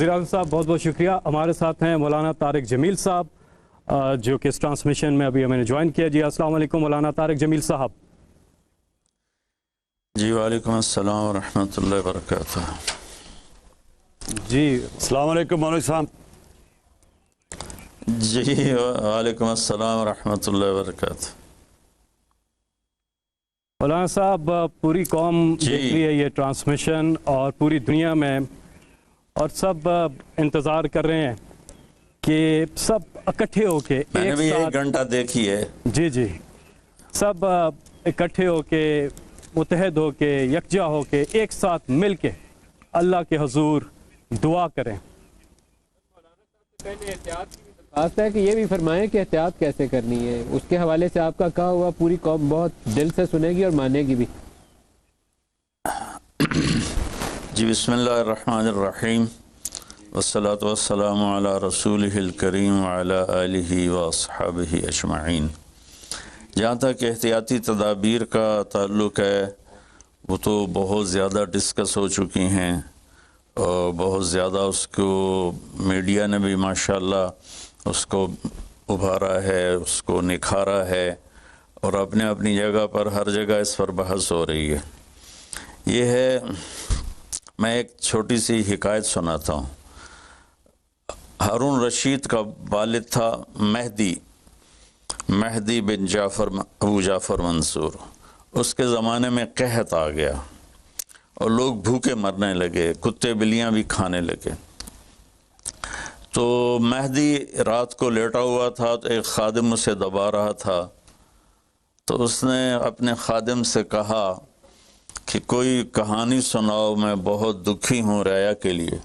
फिराज साहब बहुत बहुत शुक्रिया। हमारे साथ हैं मौलाना तारिक जमील साहब, जो कि इस ट्रांसमिशन में अभी हमें ज्वाइन किया। जी अस्सलाम वालेकुम मौलाना तारिक जमील साहब। जी वालेकुम अस्सलाम व रहमतुल्लाहि व बरकातुहू। जी अस्सलाम वालेकुम मौलवी साहब। जी वालेकुम अस्सलाम व रहमतुल्लाहि व बरकातुहू। मौलाना साहब, पूरी कौम जी। देख रही है ये ट्रांसमिशन और पूरी दुनिया में, और सब इंतज़ार कर रहे हैं कि सब इकट्ठे होके मैंने भी साथ, 1 घंटा देखी है। जी जी, सब इकट्ठे होके, मुत्तहद होके, यकजा होके, एक साथ मिल के अल्लाह के हुजूर दुआ करें। बात है कि ये भी फरमाएं कि एहतियात कैसे करनी है। उसके हवाले से आपका कहा हुआ पूरी कौम बहुत दिल से सुनेगी और मानेगी भी। जी बिस्मिल्लाहिर्रहमानिर्रहीम वस्सलातु वस्सलामु अला रसूलिहिल करीम व अला आलिहि व अस्हाबिहि अजमईन। जहाँ तक एहतियाती तदाबीर का ताल्लुक़ है, वो तो बहुत ज़्यादा डिस्कस हो चुकी हैं और बहुत ज़्यादा उसको मीडिया ने भी माशाअल्लाह उसको उभारा है, उसको निखारा है, और अपने अपनी जगह पर हर जगह इस पर बहस हो रही है। ये है, मैं एक छोटी सी हिकायत सुनाता हूँ। हारून रशीद का वालिद था महदी बिन अबू जाफ़र मंसूर। उसके ज़माने में कहत आ गया और लोग भूखे मरने लगे, कुत्ते बिल्लियाँ भी खाने लगे। तो महदी रात को लेटा हुआ था, तो एक खादिम उसे दबा रहा था। तो उसने अपने खादिम से कहा कि कोई कहानी सुनाओ, मैं बहुत दुखी हूँ रया के लिए।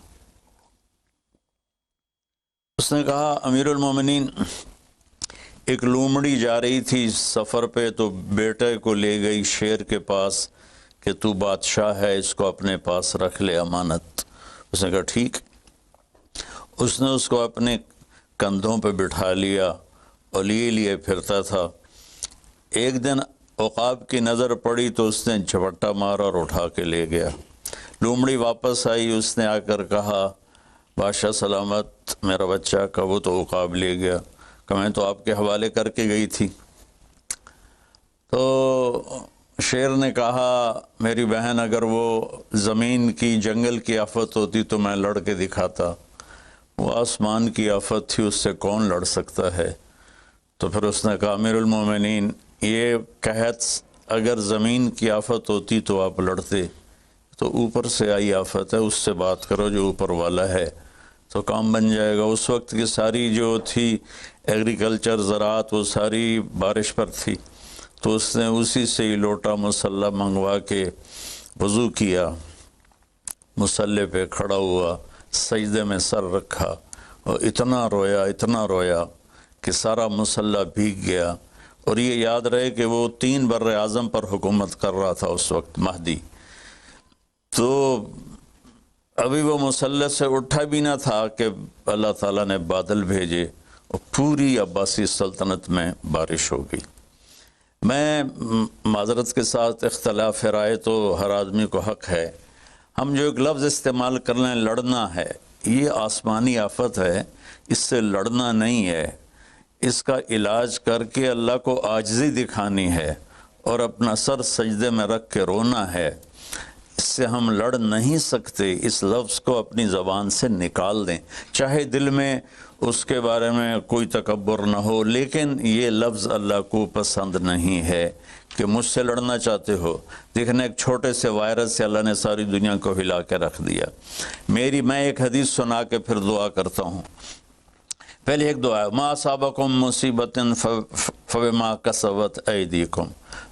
उसने कहा, अमीरुल मोमिनीन, एक लोमड़ी जा रही थी सफ़र पे, तो बेटे को ले गई शेर के पास कि तू बादशाह है, इसको अपने पास रख ले, अमानत। उसने कहा ठीक। उसने उसको अपने कंधों पे बिठा लिया और लिए फिरता था। एक दिन औकाब की नज़र पड़ी तो उसने झपट्टा मारा और उठा के ले गया। लोमड़ी वापस आई, उसने आकर कहा, बादशाह सलामत, मेरा बच्चा। का वो तो औकाब ले गया। कि मैं तो आपके हवाले करके गई थी। तो शेर ने कहा, मेरी बहन, अगर वो ज़मीन की जंगल की आफत होती तो मैं लड़ के दिखाता, वो आसमान की आफत थी, उससे कौन लड़ सकता है। तो फिर उसने कहा, अमीरुल मोमिनीन, ये कहत अगर ज़मीन की आफत होती तो आप लड़ते, तो ऊपर से आई आफत है, उससे बात करो जो ऊपर वाला है, तो काम बन जाएगा। उस वक्त की सारी जो थी एग्रीकल्चर, ज़राअत, वो सारी बारिश पर थी। तो उसने उसी से ही लोटा मुसल्ला मंगवा के वज़ू किया, मुसल्ले पे खड़ा हुआ, सजदे में सर रखा और इतना रोया कि सारा मुसल्ला भीग गया। और ये याद रहे कि वो 3 बर्र आज़म पर हुकूमत कर रहा था उस वक्त महदी। तो अभी वो मुसल्ले से उठा भी ना था कि अल्लाह ताला ने बादल भेजे और पूरी अब्बासी सल्तनत में बारिश हो गई। मैं माज़रत के साथ इख्तलाफ राय तो हर आदमी को हक़ है। हम जो एक लफ्ज़ इस्तेमाल कर लें, लड़ना है, ये आसमानी आफत है, इससे लड़ना नहीं है। इसका इलाज करके अल्लाह को आजिज़ी दिखानी है और अपना सर सजदे में रख के रोना है। इससे हम लड़ नहीं सकते। इस लफ्ज़ को अपनी ज़बान से निकाल दें, चाहे दिल में उसके बारे में कोई तकब्बुर न हो, लेकिन ये लफ्ज़ अल्लाह को पसंद नहीं है कि मुझसे लड़ना चाहते हो। देखने, एक छोटे से वायरस से अल्लाह ने सारी दुनिया को हिला के रख दिया। मैं एक हदीस सुना के फिर दुआ करता हूँ। पहले एक दुआ है, मा असाबकुम मुसीबतिन फबिमा कसबत ऐदीकुम,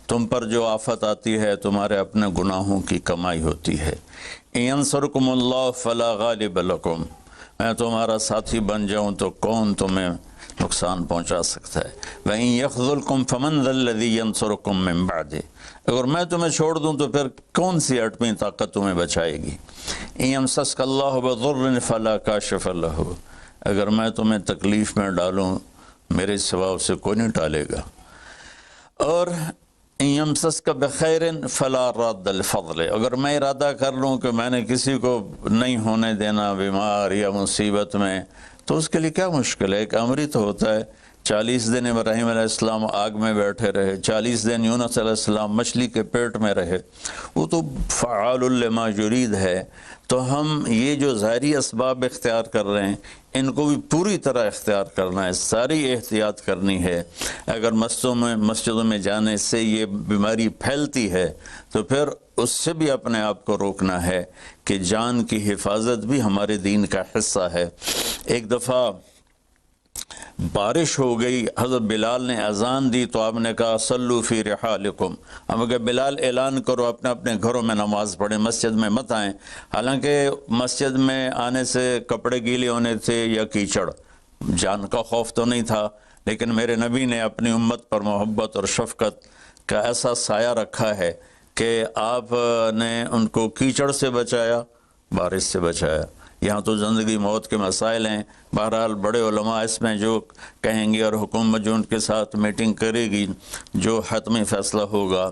तुम पर जो आफत आती है तुम्हारे अपने गुनाहों की कमाई होती है। यंसुरकुमुल्लाह फला गालिब लकुम, मैं तुम्हारा साथी बन जाऊं तो कौन तुम्हें नुकसान पहुंचा सकता है। वहीं यख़्ज़ुलकुम फमन ज़ल्लज़ी यंसुरकुम मिन बअदी, अगर मैं तुम्हें छोड़ दूं तो फिर कौन सी अटमी ताकत तुम्हें बचाएगी। यमसस्कल्लाहु बिज़ुर्रिन फला काशिफ़ लहू, अगर मैं तुम्हें तकलीफ़ में डालूं मेरे सिवा उसे कोई नहीं टालेगा। और यमसस का बखैरन फला रद्द फضल, अगर मैं इरादा कर लूँ कि मैंने किसी को नहीं होने देना बीमार या मुसीबत में, तो उसके लिए क्या मुश्किल है। एक अमरी तो होता है, 40 दिन इब्राहीम अलैहिस्सलाम आग में बैठे रहे, 40 दिन यूनुस अलैहिस्सलाम मछली के पेट में रहे, वो तो फ़आलुल लिमा युरीद है। तो हम ये जो ज़ाहिरी असबाब इख्तियार कर रहे हैं, इनको भी पूरी तरह इख्तियार करना है, सारी एहतियात करनी है। अगर मस्जिदों में जाने से ये बीमारी फैलती है तो फिर उससे भी अपने आप को रोकना है कि जान की हिफाजत भी हमारे दीन का हिस्सा है। एक दफ़ा बारिश हो गई, हज़रत बिलाल ने अज़ान दी तो आपने कहा सल्लू फ़ी रिहालिकुम, हम अगर बिलाल ऐलान करो अपने अपने घरों में नमाज पढ़ें, मस्जिद में मत आएँ। हालांकि मस्जिद में आने से कपड़े गीले होने थे या कीचड़, जान का खौफ तो नहीं था, लेकिन मेरे नबी ने अपनी उम्मत पर मोहब्बत और शफ़क़त का ऐसा साया रखा है कि आपने उनको कीचड़ से बचाया, बारिश से बचाया। यहाँ तो ज़िंदगी मौत के मसाइल हैं। बहरहाल बड़े उलमा इसमें जो कहेंगे और हुकूमत जो उनके साथ मीटिंग करेगी, जो हतमी फ़ैसला होगा,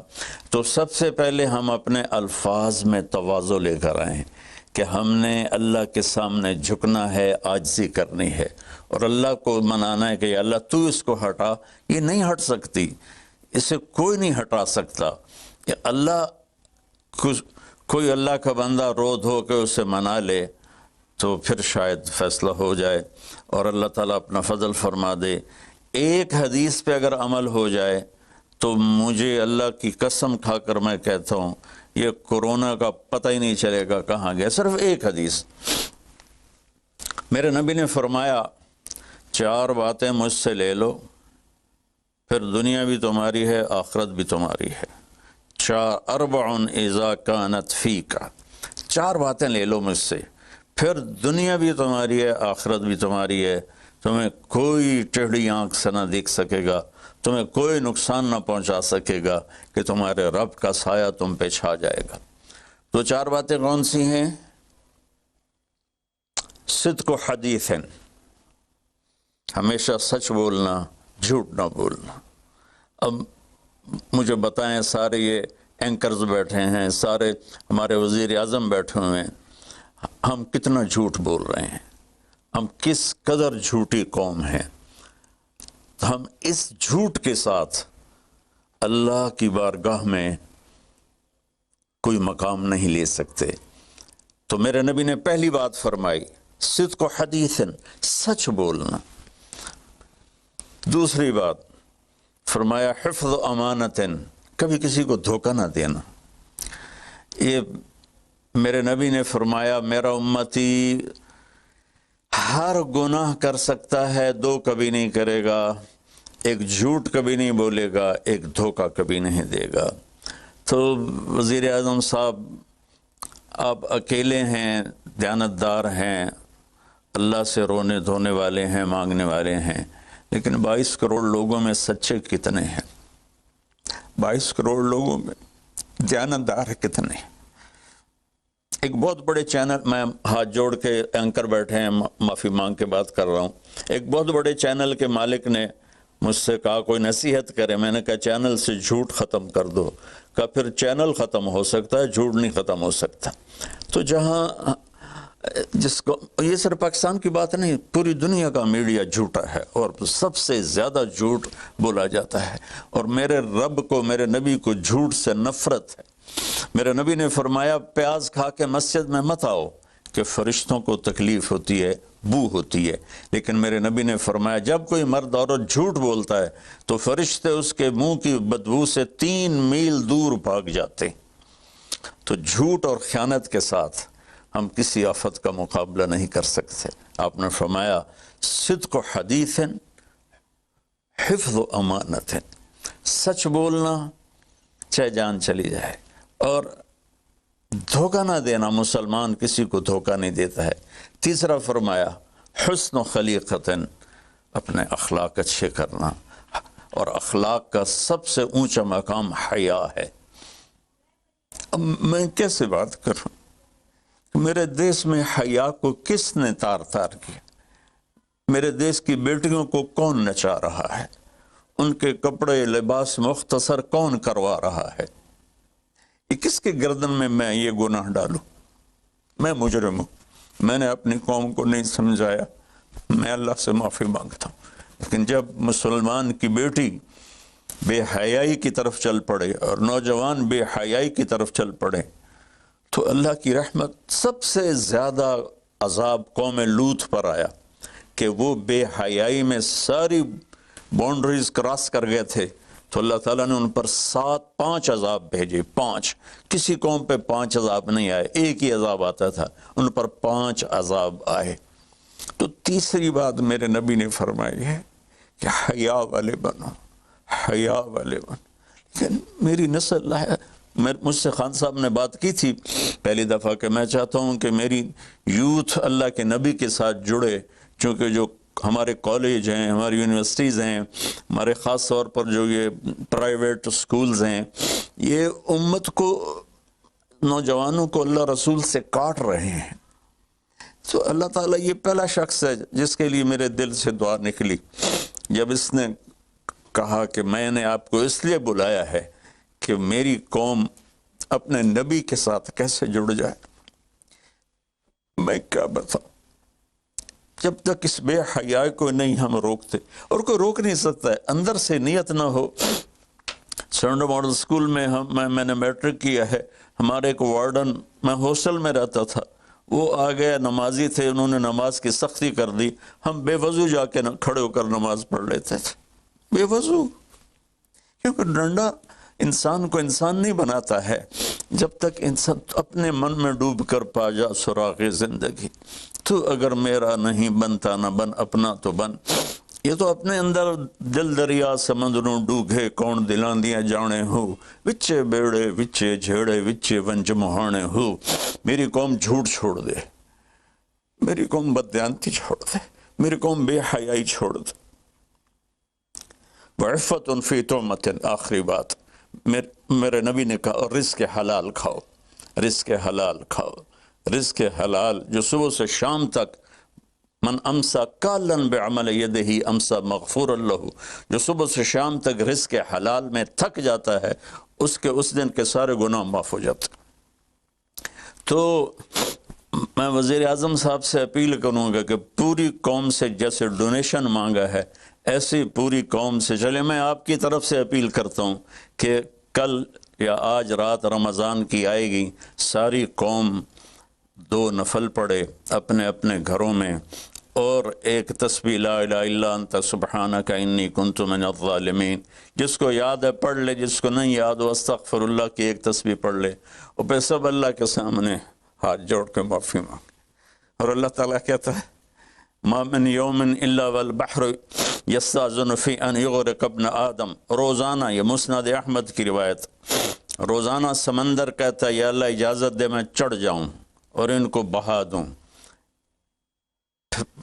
तो सबसे पहले हम अपने अल्फाज में तवाज़ु लेकर आएँ कि हमने अल्लाह के सामने झुकना है, आजिज़ी करनी है और अल्लाह को मनाना है कि अल्लाह तू इसको हटा, ये नहीं हट सकती, इसे कोई नहीं हटा सकता। कि अल्लाह कोई अल्लाह का बंदा रो धो के उसे मना ले तो फिर शायद फ़ैसला हो जाए और अल्लाह ताला अपना फ़ज़ल फरमा दे। एक हदीस पे अगर अमल हो जाए तो मुझे अल्लाह की कसम खाकर मैं कहता हूँ ये कोरोना का पता ही नहीं चलेगा कहाँ गया। सिर्फ एक हदीस, मेरे नबी ने फरमाया 4 बातें मुझसे ले लो, फिर दुनिया भी तुम्हारी है, आखिरत भी तुम्हारी है। 4 अर्बउन इज़ा कानत फ़ीका, 4 बातें ले लो मुझसे, फिर दुनिया भी तुम्हारी है, आखिरत भी तुम्हारी है। तुम्हें कोई टेढ़ी आँख से ना देख सकेगा, तुम्हें कोई नुकसान ना पहुँचा सकेगा कि तुम्हारे रब का साया तुम पे छा जाएगा। तो 4 बातें कौन सी हैं? सिद्क़ु हदीसन, हमेशा सच बोलना, झूठ ना बोलना। अब मुझे बताएं, सारे ये एंकर्स बैठे हैं, सारे हमारे वज़ीर आज़म बैठे हुए हैं, हम कितना झूठ बोल रहे हैं, हम किस कदर झूठी कौम हैं। हम इस झूठ के साथ अल्लाह की बारगाह में कोई मकाम नहीं ले सकते। तो मेरे नबी ने पहली बात फरमाई सिद्क़ु हदीसन, सच बोलना। दूसरी बात फरमाया हिफ़्ज़ अमानतन, कभी किसी को धोखा ना देना। ये मेरे नबी ने फरमाया मेरा उम्मती हर गुनाह कर सकता है, 2 कभी नहीं करेगा, एक झूठ कभी नहीं बोलेगा, एक धोखा कभी नहीं देगा। तो वज़ीर आज़म साहब आप अकेले हैं, दयानतदार हैं, अल्लाह से रोने धोने वाले हैं, मांगने वाले हैं, लेकिन 22 करोड़ लोगों में सच्चे कितने हैं? 22 करोड़ लोगों में दयानतदार कितने हैं? एक बहुत बड़े चैनल, मैं हाथ जोड़ के एंकर बैठे हैं, माफ़ी मांग के बात कर रहा हूँ, एक बहुत बड़े चैनल के मालिक ने मुझसे कहा कोई नसीहत करे। मैंने कहा चैनल से झूठ ख़त्म कर दो। कहा फिर चैनल ख़त्म हो सकता है, झूठ नहीं ख़त्म हो सकता। तो जहाँ जिसको, ये सिर्फ पाकिस्तान की बात नहीं, पूरी दुनिया का मीडिया झूठा है और सबसे ज़्यादा झूठ बोला जाता है। और मेरे रब को, मेरे नबी को झूठ से नफ़रत है। मेरे नबी ने फरमाया प्याज खा के मस्जिद में मत आओ कि फ़रिश्तों को तकलीफ़ होती है, बू होती है। लेकिन मेरे नबी ने फरमाया जब कोई मर्द औरत झूठ बोलता है तो फ़रिश्ते उसके मुंह की बदबू से 3 मील दूर भाग जाते। तो झूठ और ख़यानत के साथ हम किसी आफत का मुकाबला नहीं कर सकते। आपने फरमाया सिद्क़ु हदीसन हिफ़्ज़ु अमानतन, सच बोलना चाहे जान चली जाए, और धोखा ना देना। मुसलमान किसी को धोखा नहीं देता है। तीसरा फरमाया हुस्न खलीक़तन, अपने अखलाक अच्छे करना, और अखलाक का सबसे ऊंचा मकाम हया है। अब मैं कैसे बात करूं? मेरे देश में हया को किसने तार तार किया? मेरे देश की बेटियों को कौन नचा रहा है? ان کے کپڑے لباس مختصر کون کروا رہا ہے؟ یہ کس کے گردن میں یہ گناہ ڈالوں؟ میں مجرم ہوں، میں نے اپنی قوم کو نہیں سمجھایا، میں اللہ سے معافی مانگتا ہوں۔ لیکن جب مسلمان کی بیٹی بے حیائی کی طرف چل پڑے اور نوجوان بے حیائی کی طرف چل پڑے تو اللہ کی رحمت، سب سے زیادہ عذاب قوم لوط پر آیا کہ وہ بے حیائی میں ساری باؤنڈریز کراس کر گئے تھے، تو اللہ تعالیٰ نے ان پر 5 عذاب بھیجے۔ 5، کسی قوم پہ 5 عذاب نہیں آئے، ایک ہی عذاب آتا تھا، ان پر 5 عذاب آئے۔ تو تیسری بات میرے نبی نے فرمائی ہے کہ حیا والے بنو، حیا والے بنو۔ لیکن میری نسل ہے، مجھ سے خان صاحب نے بات کی تھی پہلی دفعہ کہ میں چاہتا ہوں کہ میری یوتھ اللہ کے نبی کے ساتھ جڑے، چونکہ جو ہمارے کالج ہیں، ہماری یونیورسٹیز ہیں، ہمارے خاص طور پر جو یہ پرائیویٹ سکولز ہیں، یہ امت کو، نوجوانوں کو اللہ رسول سے کاٹ رہے ہیں۔ تو اللہ تعالیٰ یہ پہلا شخص ہے جس کے لیے میرے دل سے دعا نکلی جب اس نے کہا کہ میں نے آپ کو اس لیے بلایا ہے کہ میری قوم اپنے نبی کے ساتھ کیسے جڑ جائے۔ میں کیا بتاؤں، جب تک اس بے حیائی کو نہیں ہم روکتے، اور کوئی روک نہیں سکتا ہے، اندر سے نیت نہ ہو۔ سرنڈو ماڈل اسکول میں میں نے میٹرک کیا ہے، ہمارے ایک وارڈن، میں ہاسٹل میں رہتا تھا، وہ آ گیا، نمازی تھے، انہوں نے نماز کی سختی کر دی، ہم بے وضو جا کے کھڑے ہو کر نماز پڑھ لیتے تھے، بے وضو، کیونکہ ڈنڈا انسان کو انسان نہیں بناتا ہے جب تک انسان اپنے من میں ڈوب کر پا جا سراغ زندگی۔ تو اگر میرا نہیں بنتا نہ بن، اپنا تو بن۔ یہ تو اپنے اندر دل دریا سمندروں ڈوگے، کون دلاں دیاں جانے ہو، وچے بیڑے وچے جھیڑے وچے ونج مہانے ہو۔ میری قوم جھوٹ چھوڑ دے، میری قوم بددیانتی چھوڑ دے، میری قوم بے حیائی چھوڑ دے۔ وعفت فی تہمت، آخری بات میرے نبی نے کہا، اور رزق حلال کھاؤ، رزق حلال کھاؤ، رزق حلال جو صبح سے شام تک، من امسا کالن بعمل یدہ امسا مغفور لہ، جو صبح سے شام تک رزق حلال میں تھک جاتا ہے، اس دن کے سارے گناہ معاف ہو جاتے۔ تو میں وزیر اعظم صاحب سے اپیل کروں گا کہ پوری قوم سے جیسے ڈونیشن مانگا ہے، ایسی پوری قوم سے چلے۔ میں آپ کی طرف سے اپیل کرتا ہوں کہ کل یا آج رات رمضان کی آئے گی، ساری قوم 2 نفل پڑھے اپنے اپنے گھروں میں، اور ایک تسبیح لا الہ الا انت سبحانک انی کنت من الظالمین، جس کو یاد ہے پڑھ لے، جس کو نہیں یاد ہو استغفر اللہ کی ایک تسبیح پڑھ لے، اور پھر سب اللہ کے سامنے ہاتھ جوڑ کے معافی مانگ۔ اور اللہ تعالیٰ کہتا ہے ما من یوم الا والبحر یستاذن فی ان یغرق ابن آدم، روزانہ، یہ مسند احمد کی روایت، روزانہ سمندر کہتا ہے یا اللہ اجازت دے میں چڑھ جاؤں اور ان کو بہا دوں۔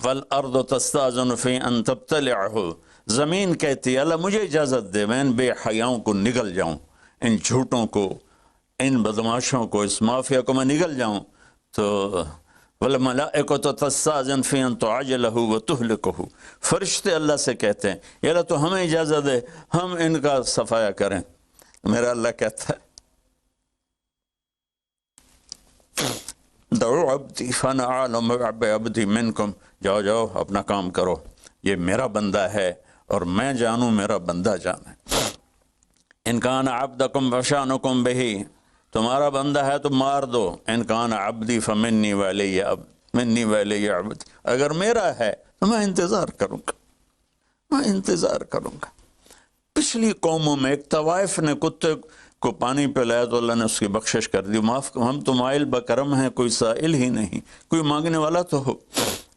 والارض تستاذن فی ان تبتلعہ، زمین کہتی ہے اللہ مجھے اجازت دے میں ان بے حیاؤں کو نگل جاؤں، ان جھوٹوں کو، ان بدماشوں کو، اس مافیا کو میں نگل جاؤں۔ تو والملائکۃ تستاذن فی ان تعجلہ وتہلکہ، فرشتے اللہ سے کہتے ہیں یا اللہ تو ہمیں اجازت دے ہم ان کا صفایا کریں۔ میرا اللہ کہتا ہے دعو عبدی فانا اعلم بعبدی منکم، جاؤ جاؤ اپنا کام کرو، یہ میرا بندہ ہے اور میں جانوں میرا بندہ جانے۔ ان کان عبدکم فشانکم بہی، تمہارا بندہ ہے تو مار دو، ان کان عبدی فمنی ولی منی ولی عبدی، اگر میرا ہے تو میں انتظار کروں گا، میں انتظار کروں گا۔ پچھلی قوموں میں ایک طوائف نے کتے کو پانی پلایا تو اللہ نے اس کی بخشش کر دی، معاف، ہم تو مائل بکرم ہیں، کوئی سائل ہی نہیں، کوئی مانگنے والا تو ہو۔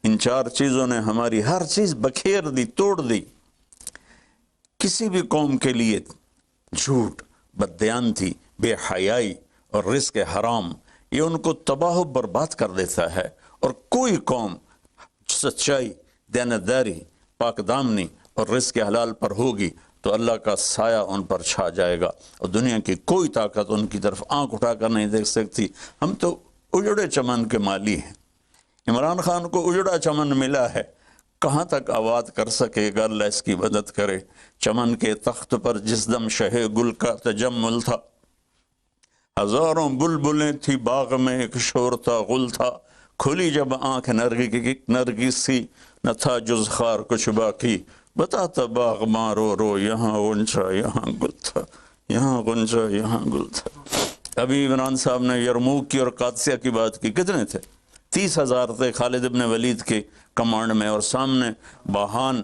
ان 4 چیزوں نے ہماری ہر چیز بکھیر دی، توڑ دی۔ کسی بھی قوم کے لیے جھوٹ، بددیانتی، بے حیائی اور رزق حرام، یہ ان کو تباہ و برباد کر دیتا ہے۔ اور کوئی قوم سچائی، دیانتداری، پاک دامنی اور رزق حلال پر ہوگی تو اللہ کا سایہ ان پر چھا جائے گا، اور دنیا کی کوئی طاقت ان کی طرف آنکھ اٹھا کر نہیں دیکھ سکتی۔ ہم تو اجڑے چمن کے مالی ہیں، عمران خان کو اجڑا چمن ملا ہے، کہاں تک آباد کر سکے گا، اللہ اس کی مدد کرے۔ چمن کے تخت پر جس دم شہ گل کا تجمل تھا، ہزاروں بلبلیں تھی باغ میں، ایک شور تھا غل تھا، کھلی جب آنکھ نرگس سی، نہ تھا جز خار کچھ باقی، بتاتا باغ مارو رو، یہاں غنچہ یہاں گل تھا، یہاں غنچہ یہاں گل تھا۔ ابھی عمران صاحب نے یرموک کی اور قادسیہ کی بات کی، کتنے تھے؟ 30,000 تھے خالد ابن ولید کے کمانڈ میں، اور سامنے باہان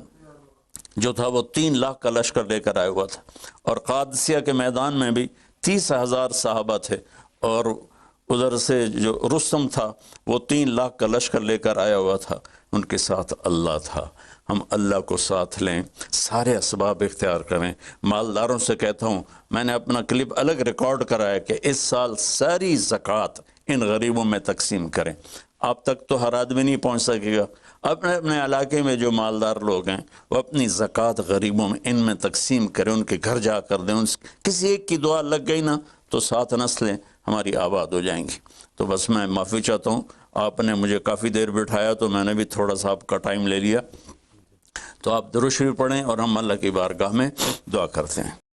جو تھا وہ 3 لاکھ کا لشکر لے کر آیا ہوا تھا، اور قادسیہ کے میدان میں بھی 30,000 صحابہ تھے، اور ادھر سے جو رستم تھا وہ 3 لاکھ کا لشکر لے کر آیا ہوا تھا، ان کے ساتھ اللہ تھا۔ ہم اللہ کو ساتھ لیں، سارے اسباب اختیار کریں۔ مالداروں سے کہتا ہوں، میں نے اپنا کلپ الگ ریکارڈ کرایا کہ اس سال ساری زکوٰۃ ان غریبوں میں تقسیم کریں۔ آپ تک تو ہر آدمی نہیں پہنچ سکے گا، اپنے اپنے علاقے میں جو مالدار لوگ ہیں وہ اپنی زکوٰۃ غریبوں میں ان میں تقسیم کریں، ان کے گھر جا کر دیں۔ کسی ایک کی دعا لگ گئی نا تو 7 نسلیں ہماری آباد ہو جائیں گی۔ تو بس میں معافی چاہتا ہوں، آپ نے مجھے کافی دیر بٹھایا تو میں نے بھی تھوڑا سا آپ کا ٹائم لے لیا، تو آپ درود شریف پڑھیں اور ہم اللہ کی بارگاہ میں دعا کرتے ہیں۔